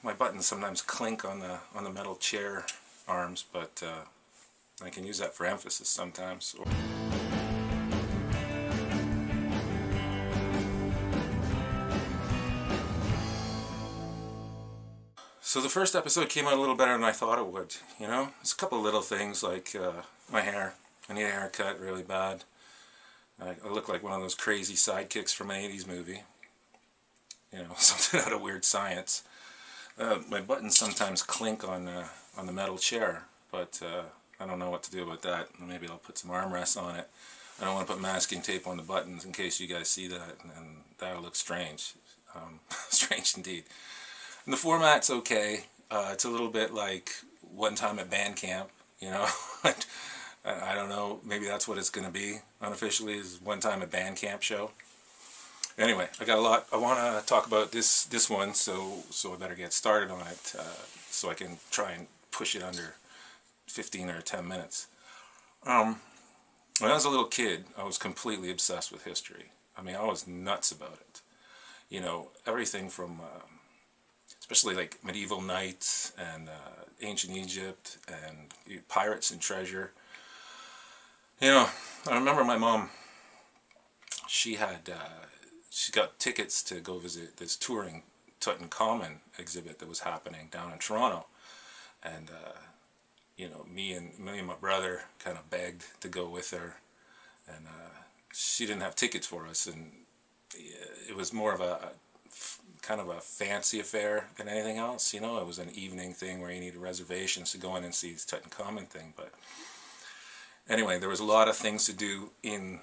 My buttons sometimes clink on the metal chair arms, but I can use that for emphasis sometimes. So the first episode came out a little better than I thought it would, you know? It's a couple of little things like my hair. I need a haircut really bad. I look like one of those crazy sidekicks from an 80s movie. You know, something out of Weird Science. My buttons sometimes clink on the metal chair, but I don't know what to do about that. Maybe I'll put some armrests on it. I don't want to put masking tape on the buttons in case you guys see that, and that'll look strange. Strange indeed. And the format's okay. It's a little bit like One Time at Band Camp, you know. I don't know, maybe that's what it's going to be unofficially, is One Time at Band Camp show. Anyway, I got a lot I want to talk about this one, so I better get started on it so I can try and push it under 15 or 10 minutes. When I was a little kid, I was completely obsessed with history. I mean, I was nuts about it. You know, everything from especially like medieval knights and ancient Egypt and pirates and treasure. You know, I remember my mom, she got tickets to go visit this touring Tutankhamun exhibit that was happening down in Toronto. And, you know, me and my brother kind of begged to go with her. And she didn't have tickets for us. And it was more of a kind of a fancy affair than anything else, you know. It was an evening thing where you needed reservations to go in and see this Tutankhamun thing. But anyway, there was a lot of things to do in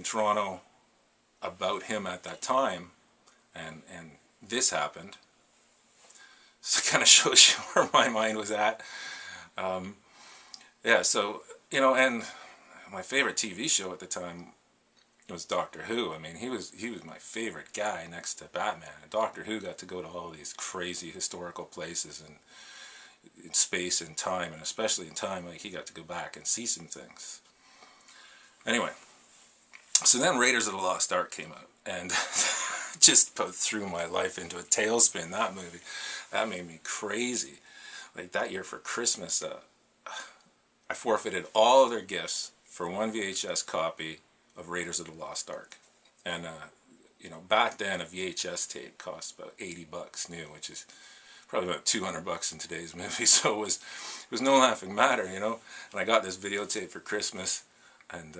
Toronto about him at that time, and this happened. So it kind of shows you where my mind was at. Yeah, so, you know, and my favorite TV show at the time was Doctor Who. I mean, he was my favorite guy next to Batman. And Doctor Who got to go to all these crazy historical places and in space and time, and especially in time, like he got to go back and see some things. Anyway, so then Raiders of the Lost Ark came out, and just threw my life into a tailspin. That movie, that made me crazy. Like that year for Christmas, I forfeited all of their gifts for one VHS copy of Raiders of the Lost Ark. And you know, back then a VHS tape cost about $80 new, which is probably about $200 in today's movie. So it was no laughing matter, you know. And I got this videotape for Christmas, and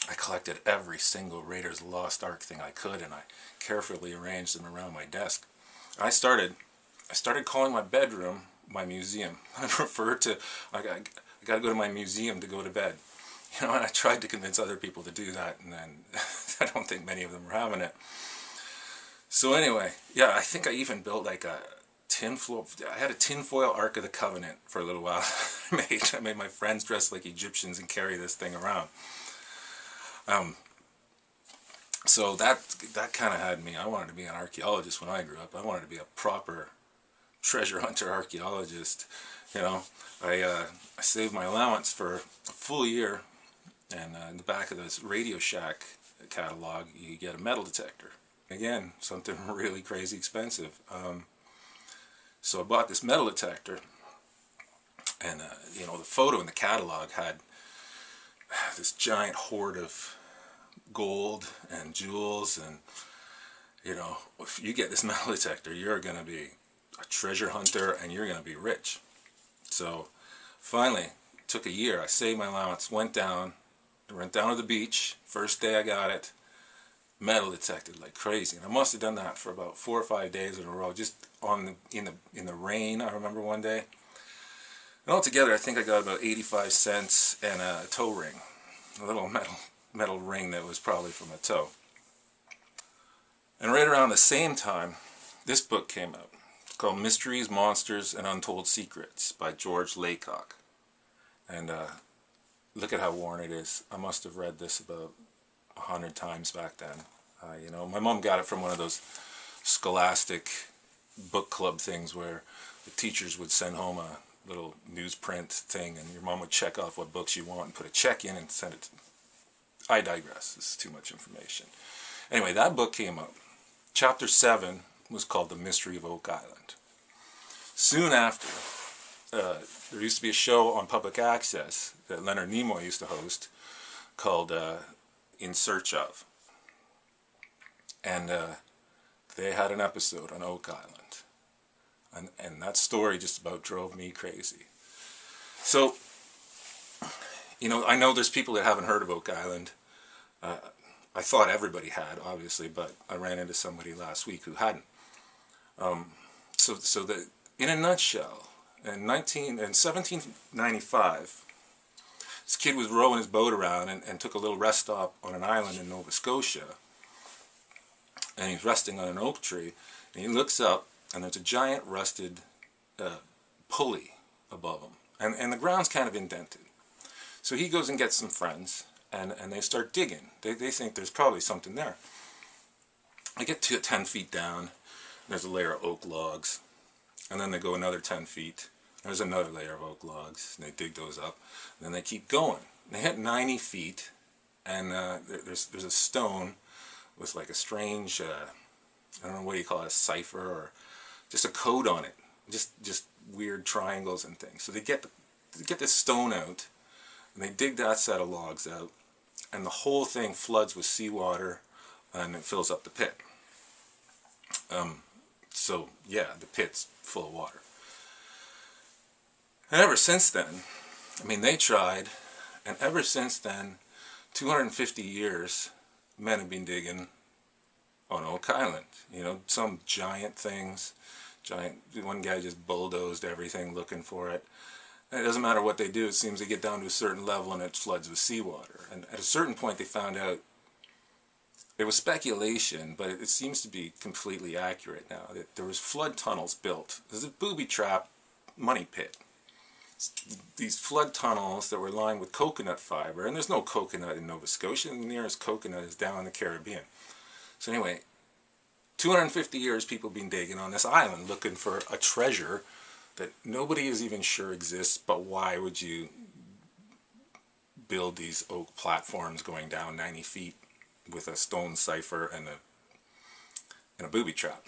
I collected every single Raiders of the Lost Ark thing I could, and I carefully arranged them around my desk. I started calling my bedroom my museum. I referred to, I got to go to my museum to go to bed. You know, and I tried to convince other people to do that, and then I don't think many of them were having it. So anyway, yeah, I think I even built like a I had a tinfoil Ark of the Covenant for a little while. I made my friends dress like Egyptians and carry this thing around. So that kind of had me. I wanted to be an archaeologist when I grew up. I wanted to be a proper treasure hunter archaeologist. You know, I saved my allowance for a full year, and in the back of this Radio Shack catalog, you get a metal detector. Again, something really crazy expensive. So I bought this metal detector, and you know, the photo in the catalog had this giant hoard of gold and jewels, and you know, if you get this metal detector, you're going to be a treasure hunter and you're going to be rich. So finally, took a year. I saved my allowance, went down to the beach. First day I got it, metal detected like crazy. And I must have done that for about 4 or 5 days in a row, just in the rain. I remember one day. And altogether, I think I got about 85 cents and a toe ring, a little metal ring that was probably from a toe. And right around the same time, this book came out. It's called Mysteries, Monsters, and Untold Secrets by George Laycock. And look at how worn it is. I must have read this about 100 times back then. You know, my mom got it from one of those scholastic book club things where the teachers would send home a little newsprint thing, and your mom would check off what books you want and put a check in and send it to... I digress. This is too much information. Anyway, that book came out. Chapter 7 was called The Mystery of Oak Island. Soon after, there used to be a show on public access that Leonard Nimoy used to host called In Search Of. And they had an episode on Oak Island. And that story just about drove me crazy. So, you know, I know there's people that haven't heard of Oak Island. I thought everybody had, obviously, but I ran into somebody last week who hadn't. In a nutshell, in 1795, this kid was rowing his boat around and took a little rest stop on an island in Nova Scotia. And he's resting on an oak tree, and he looks up, and there's a giant rusted pulley above him. And the ground's kind of indented. So he goes and gets some friends, and they start digging. They think there's probably something there. They get to 10 feet down, there's a layer of oak logs. And then they go another 10 feet, there's another layer of oak logs, and they dig those up. And then they keep going. They hit 90 feet, and there's a stone with like a strange, I don't know what you call it, a cipher, or just a code on it. Just weird triangles and things. So they get this stone out, and they dig that set of logs out, and the whole thing floods with seawater, and it fills up the pit. So yeah, the pit's full of water. And ever since then, I mean, they tried, and ever since then, 250 years, men have been digging on Oak Island. You know, some giant things. One guy just bulldozed everything looking for it. And it doesn't matter what they do, it seems they get down to a certain level and it floods with seawater. And at a certain point they found out, it was speculation, but it seems to be completely accurate now, that there was flood tunnels built. There's a booby trap money pit. These flood tunnels that were lined with coconut fiber, and there's no coconut in Nova Scotia, and the nearest coconut is down in the Caribbean. So anyway, 250 years people have been digging on this island looking for a treasure that nobody is even sure exists, but why would you build these oak platforms going down 90 feet with a stone cipher and a booby trap?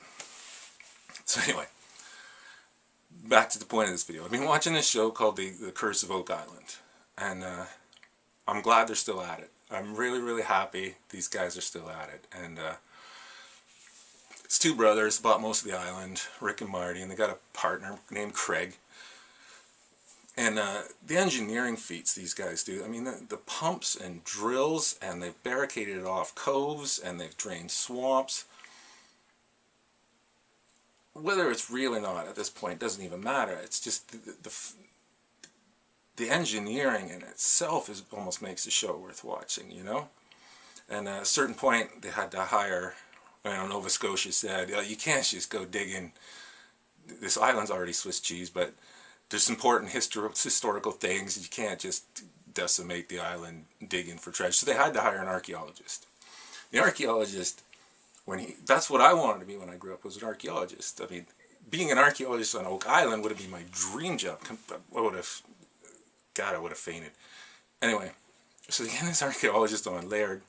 So anyway, back to the point of this video. I've been watching this show called The Curse of Oak Island, and I'm glad they're still at it. I'm really, really happy these guys are still at it. And it's two brothers, bought most of the island, Rick and Marty, and they got a partner named Craig. And the engineering feats these guys do, I mean, the pumps and drills, and they've barricaded off coves, and they've drained swamps. Whether it's real or not at this point doesn't even matter. It's just the engineering in itself almost makes the show worth watching, you know? And at a certain point, they had to hire, you know, Nova Scotia said, you can't just go digging. This island's already Swiss cheese, but there's important historical things. You can't just decimate the island digging for treasure. So they had to hire an archaeologist. The archaeologist, that's what I wanted to be when I grew up, was an archaeologist. I mean, being an archaeologist on Oak Island would have been my dream job. I would have fainted. Anyway, so they get this archaeologist on, Leonard,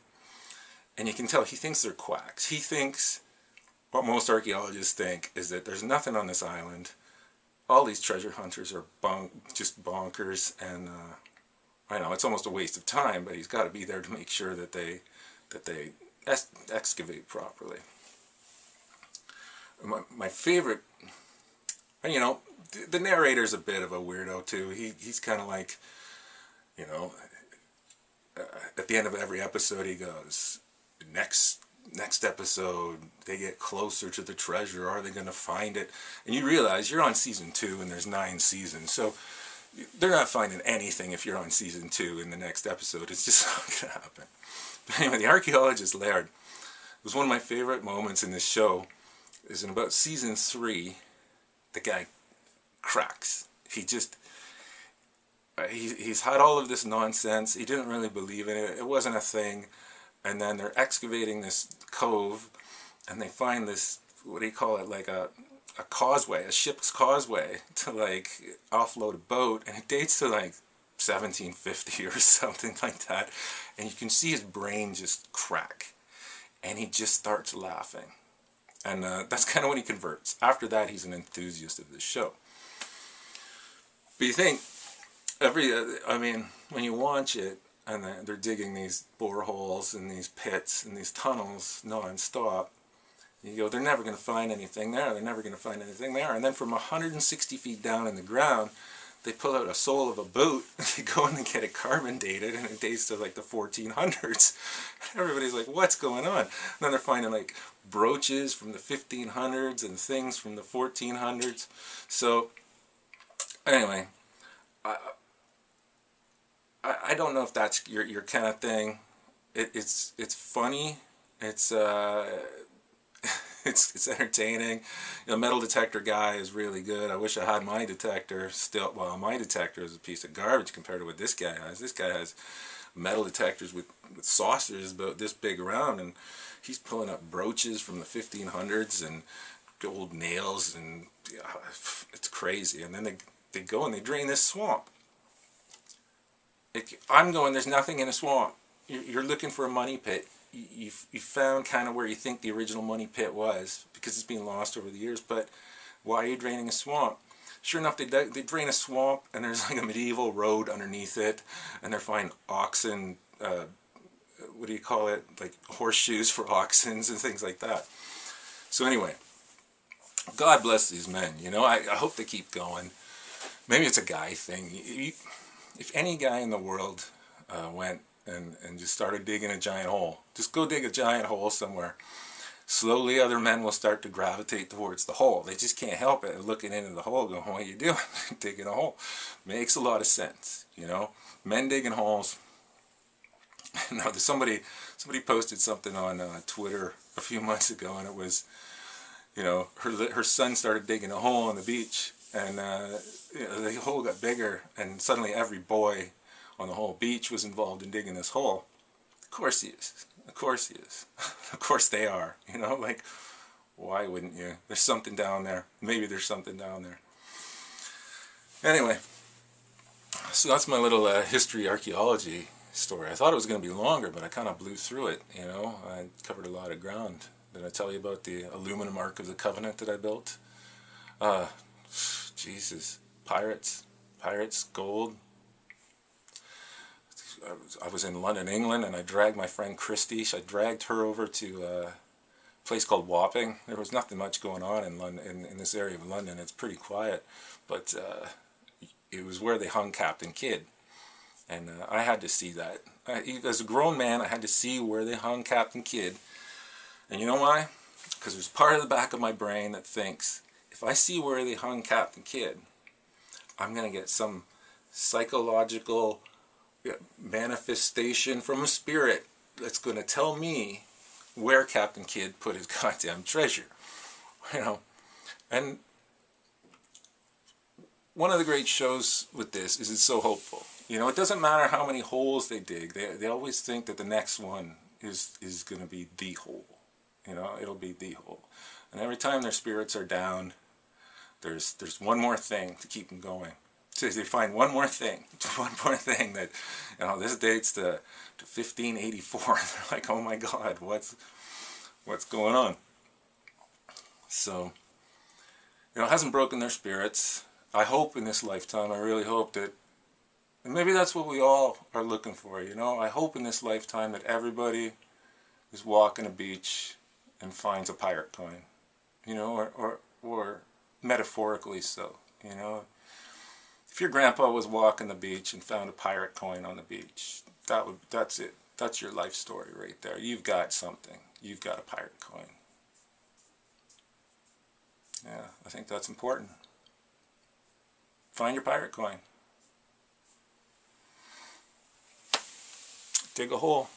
and you can tell he thinks they're quacks. He thinks what most archaeologists think is that there's nothing on this island. All these treasure hunters are just bonkers, and I know it's almost a waste of time, but he's got to be there to make sure that they excavate properly. My favorite, you know, the narrator's a bit of a weirdo too. He's kind of like, you know, at the end of every episode he goes, next episode they get closer to the treasure. Are they going to find it? And you realize you're on season 2 and there's 9 seasons, so they're not finding anything if you're on season 2 in the next episode. It's just not going to happen. But anyway, the archaeologist Leonard was one of my favorite moments in this show. Is in about season 3, the guy cracks. He's had all of this nonsense. He didn't really believe in it. It wasn't a thing. And then they're excavating this cove, and they find this, what do you call it, like a causeway, a ship's causeway, to like offload a boat, and it dates to like 1750 or something like that. And you can see his brain just crack, and he just starts laughing. And that's kind of when he converts. After that, he's an enthusiast of this show. But you think, I mean, when you watch it, and they're digging these boreholes and these pits and these tunnels non-stop, you go, they're never going to find anything there, they're never going to find anything there. And then from 160 feet down in the ground, they pull out a sole of a boot, and they go in and get it carbon dated, and it dates to like the 1400s. Everybody's like, what's going on? And then they're finding like brooches from the 1500s and things from the 1400s. So, anyway, I don't know if that's your kind of thing. It's funny. It's it's entertaining. You know, metal detector guy is really good. I wish I had my detector still. Well, my detector is a piece of garbage compared to what this guy has. This guy has metal detectors with saucers about this big around, and he's pulling up brooches from the 1500s and gold nails, and it's crazy. And then they go and they drain this swamp. I'm going, there's nothing in a swamp. You're looking for a money pit. You found kind of where you think the original money pit was, because it's been lost over the years, but why are you draining a swamp? Sure enough, they drain a swamp, and there's like a medieval road underneath it, and they're finding oxen, what do you call it, like horseshoes for oxen and things like that. So anyway, God bless these men, you know, I hope they keep going. Maybe it's a guy thing. If any guy in the world went and just started digging a giant hole, just go dig a giant hole somewhere, slowly other men will start to gravitate towards the hole. They just can't help it, looking into the hole going, what are you doing? Digging a hole. Makes a lot of sense, you know. Men digging holes. Now, somebody posted something on Twitter a few months ago, and it was, you know, her son started digging a hole on the beach, and you know, the hole got bigger, and suddenly every boy on the whole beach was involved in digging this hole. Of course he is. Of course he is. Of course they are. You know, like, why wouldn't you? There's something down there. Maybe there's something down there. Anyway, so that's my little history archaeology story. I thought it was going to be longer, but I kind of blew through it, you know. I covered a lot of ground. Did I tell you about the aluminum Ark of the Covenant that I built? Jesus. Pirates, gold. I was in London, England, and I dragged my friend Kristi. I dragged her over to a place called Wapping. There was nothing much going on in London, in this area of London. It's pretty quiet, but it was where they hung Captain Kidd, and I had to see that. As a grown man, I had to see where they hung Captain Kidd, and you know why? Because there's part of the back of my brain that thinks, if I see where they hung Captain Kidd, I'm going to get some psychological manifestation from a spirit that's going to tell me where Captain Kidd put his goddamn treasure. You know, and one of the great shows with this is it's so hopeful. You know, it doesn't matter how many holes they dig. They always think that the next one is going to be the hole. You know, it'll be the hole. And every time their spirits are down, there's one more thing to keep them going. So they find one more thing that, you know, this dates to 1584. They're like, oh my God, what's going on? So, you know, it hasn't broken their spirits. I hope in this lifetime, I really hope that, and maybe that's what we all are looking for, you know. I hope in this lifetime that everybody is walking a beach and finds a pirate coin, you know, or metaphorically so, you know. If your grandpa was walking the beach and found a pirate coin on the beach, that's it. That's your life story right there. You've got something. You've got a pirate coin. Yeah, I think that's important. Find your pirate coin. Dig a hole.